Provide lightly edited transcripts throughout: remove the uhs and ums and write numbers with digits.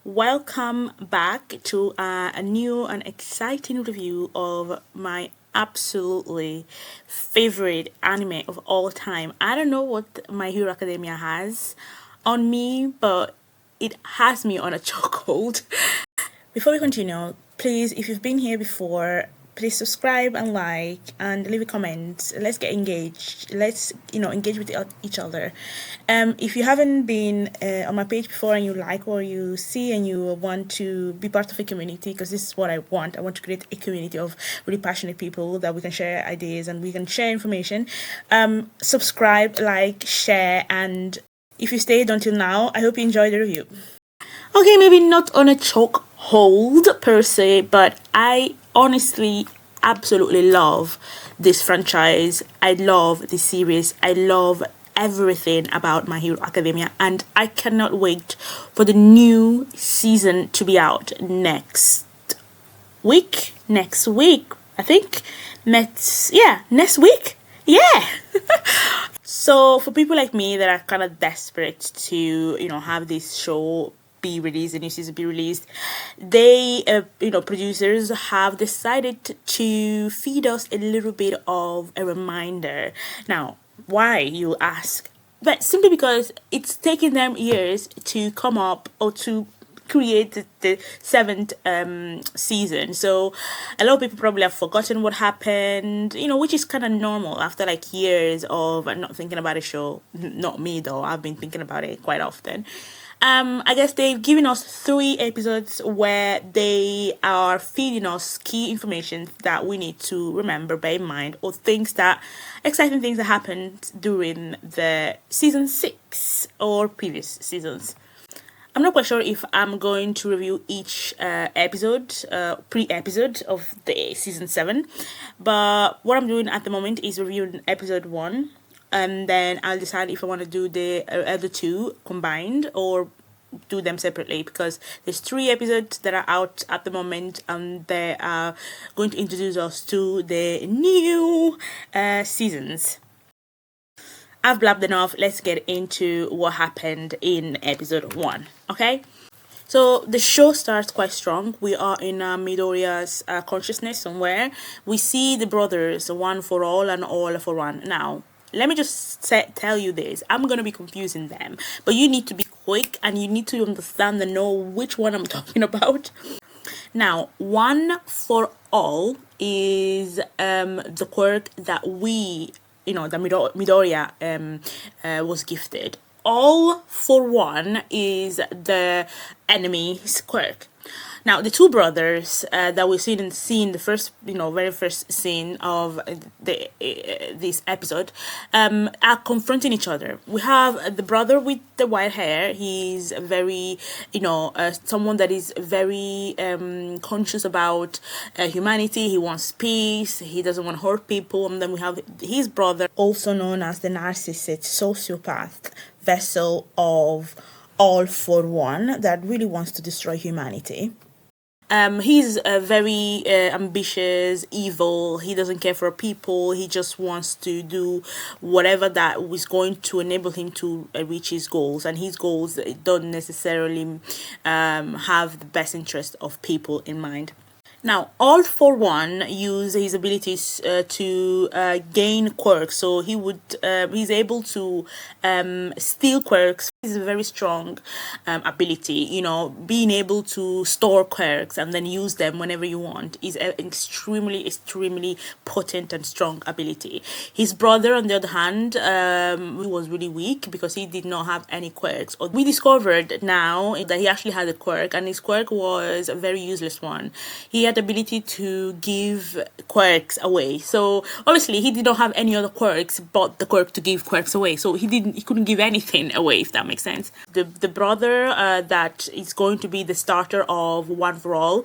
Welcome back to a new and exciting review of my absolutely favorite anime of all time. I don't know what My Hero Academia has on me, but it has me on a chokehold. Before we continue, please, if you've been here before, please subscribe and like and leave a comment. Let's get engaged. Let's engage with each other. If you haven't been on my page before and you like what you see and you want to be part of a community, because this is what I want. I want to create a community of really passionate people that we can share ideas and we can share information. Subscribe, like, share, and if you stayed until now, I hope you enjoyed the review. Okay, maybe not on a choke hold per se, but I honestly absolutely love this franchise. I love this series. I love everything about My Hero Academia, and I cannot wait for the new season to be out next week. Next week, I think. Next week. Yeah. So for people like me that are kind of desperate to, have this show be released, a new season be released, they, producers have decided to feed us a little bit of a reminder. Now, why, you ask? But simply because it's taken them years to come up or to create the seventh season, so a lot of people probably have forgotten what happened, which is kind of normal after like years of not thinking about a show. Not me though, I've been thinking about it quite often. I guess they've given us 3 episodes where they are feeding us key information that we need to remember, bear in mind, or exciting things that happened during the season 6 or previous seasons. I'm not quite sure if I'm going to review each pre-episode of the season 7, but what I'm doing at the moment is reviewing episode 1, and then I'll decide if I want to do the other 2 combined or do them separately, because there's 3 episodes that are out at the moment and they are going to introduce us to the new seasons. I've blabbed enough. Let's get into what happened in episode 1. Okay, so the show starts quite strong. We are in Midoriya's consciousness somewhere. We see the brothers, one for all and all for one. Now, let me just tell you this. I'm going to be confusing them, but you need to be quick and you need to understand and know which one I'm talking about. Now, one for all is the quirk that Midoriya was gifted. All for one is the enemy's quirk. Now, the 2 brothers that we see in the first, very first scene of this episode are confronting each other. We have the brother with the white hair. He's very, someone that is very conscious about humanity. He wants peace. He doesn't want to hurt people. And then we have his brother, also known as the narcissist, sociopath, vessel of all for one, that really wants to destroy humanity. He's very ambitious, evil. He doesn't care for people. He just wants to do whatever that is going to enable him to reach his goals. And his goals don't necessarily have the best interest of people in mind. Now, all for one use his abilities to gain quirks. So he's able to steal quirks. It's a very strong ability. Being able to store quirks and then use them whenever you want is an extremely, extremely potent and strong ability. His brother, on the other hand, he was really weak because he did not have any quirks. We discovered now that he actually had a quirk, and his quirk was a very useless one. He had the ability to give quirks away. So obviously he did not have any other quirks but the quirk to give quirks away. So he couldn't give anything away, if that makes sense. The brother that is going to be the starter of One for All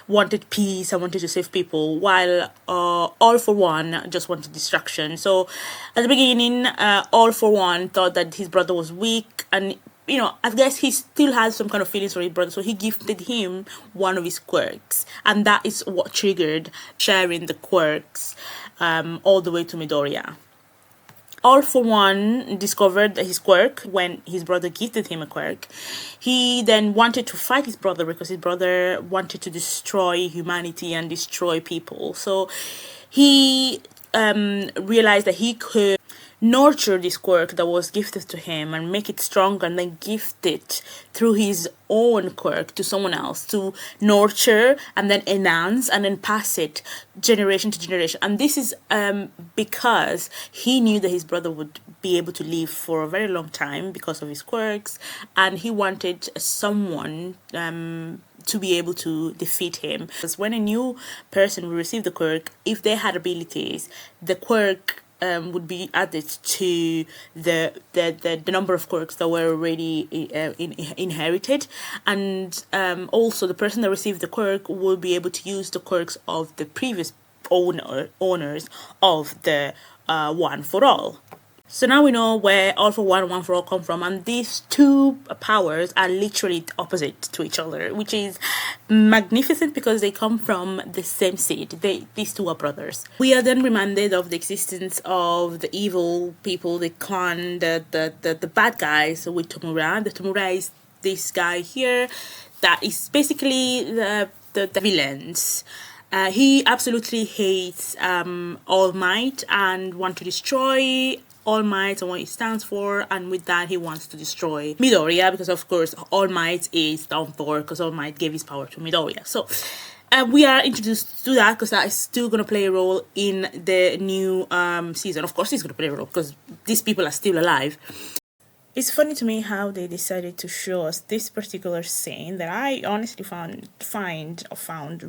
wanted peace and wanted to save people, while All for One just wanted destruction. So at the beginning, All for One thought that his brother was weak, and I guess he still has some kind of feelings for his brother, so he gifted him one of his quirks, and that is what triggered sharing the quirks all the way to Midoriya. All for One discovered his quirk when his brother gifted him a quirk. He then wanted to fight his brother because his brother wanted to destroy humanity and destroy people. So he realized that he could nurture this quirk that was gifted to him and make it stronger, and then gift it through his own quirk to someone else to nurture and then enhance and then pass it generation to generation. And this is because he knew that his brother would be able to live for a very long time because of his quirks, and he wanted someone to be able to defeat him. Because when a new person will receive the quirk, if they had abilities, the quirk would be added to the number of quirks that were already inherited, and also the person that received the quirk will be able to use the quirks of the previous owners of the One for All. So now we know where All for One, One for All come from, and these two powers are literally opposite to each other, which is magnificent because they come from the same seed. These two are brothers. We are then reminded of the existence of the evil people, the clan, the bad guys with Tomura. The Tomura is this guy here that is basically the villains. He absolutely hates All Might and wants to destroy All Might and what it stands for, and with that he wants to destroy Midoriya because of course All Might is down for, because All Might gave his power to Midoriya. So we are introduced to that because that is still going to play a role in the new season. Of course it's going to play a role because these people are still alive. It's funny to me how they decided to show us this particular scene that I honestly found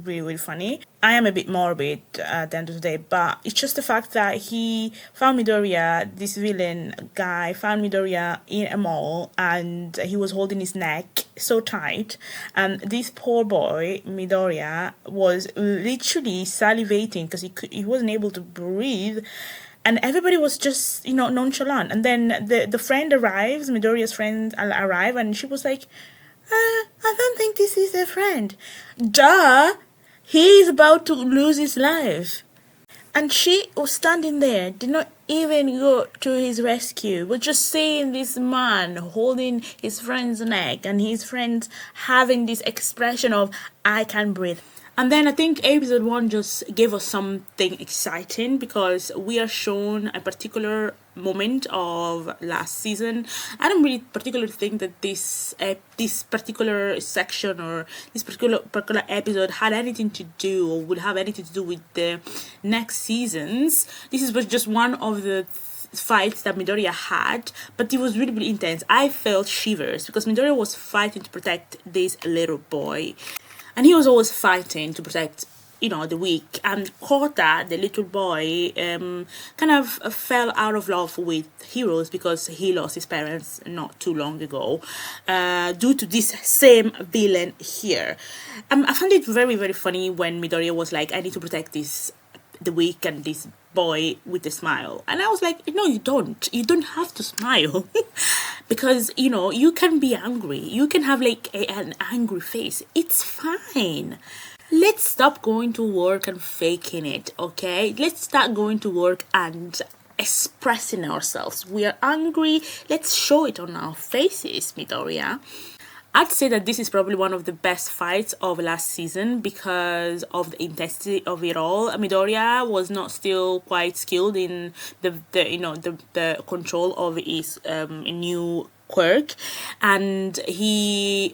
really, really funny. I am a bit morbid at the end of the day, but it's just the fact that he found Midoriya, this villain guy, found Midoriya in a mall, and he was holding his neck so tight, and this poor boy Midoriya was literally salivating because he wasn't able to breathe. And everybody was just, nonchalant. And then the friend arrives, Midoriya's friend arrive, and she was like, I don't think this is a friend. Duh! He is about to lose his life. And she was standing there, did not even go to his rescue, was just seeing this man holding his friend's neck and his friends having this expression of, I can breathe. And then I think episode 1 just gave us something exciting because we are shown a particular moment of last season. I don't really particularly think that this particular section or this particular episode had anything to do or would have anything to do with the next seasons. This was just one of the fights that Midoriya had, but it was really, really intense. I felt shivers because Midoriya was fighting to protect this little boy. And he was always fighting to protect, the weak. And Kota, the little boy, kind of fell out of love with heroes because he lost his parents not too long ago, due to this same villain here. I found it very, very funny when Midoriya was like, I need to protect the weak and this boy with a smile. And I was like, no, you don't. You don't have to smile. Because, you can be angry. You can have like an angry face. It's fine. Let's stop going to work and faking it, okay? Let's start going to work and expressing ourselves. We are angry. Let's show it on our faces, Midoriya. I'd say that this is probably one of the best fights of last season because of the intensity of it all. Midoriya was not still quite skilled in the control of his new quirk, and he's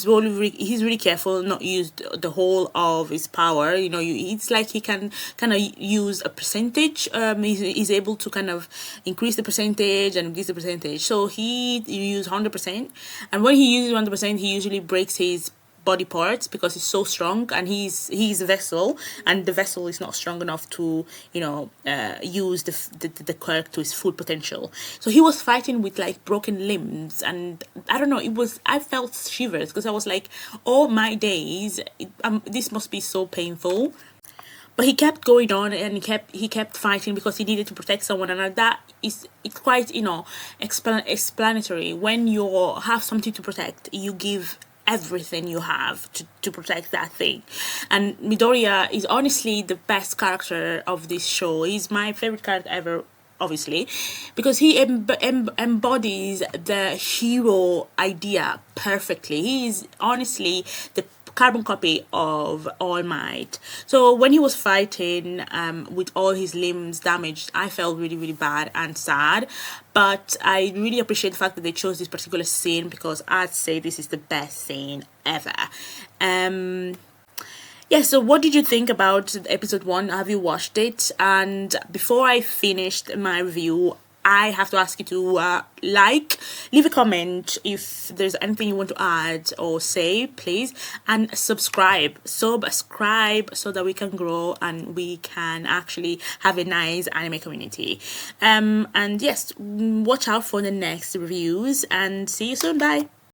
really careful not use the whole of his power. It's like he can kind of use a percentage. He's able to kind of increase the percentage and reduce the percentage. So he used 100%, and when he uses 100%, he usually breaks his body parts because he's so strong, and he's a vessel, and the vessel is not strong enough to use the quirk to its full potential. So he was fighting with like broken limbs, and I don't know, I felt shivers because I was like, oh my days, this must be so painful. But he kept going on, and he kept fighting because he needed to protect someone, and it's quite explanatory. When you have something to protect, you give everything you have to protect that thing. And Midoriya is honestly the best character of this show. He's my favorite character ever obviously, because he embodies the hero idea perfectly. He is honestly the carbon copy of All Might. So when he was fighting with all his limbs damaged, I felt really, really bad and sad. But I really appreciate the fact that they chose this particular scene, because I'd say this is the best scene ever. Yeah, so what did you think about episode one? Have you watched it? And before I finished my review, I have to ask you to leave a comment if there's anything you want to add or say, please, and subscribe so that we can grow and we can actually have a nice anime community. And yes, watch out for the next reviews, and see you soon. Bye.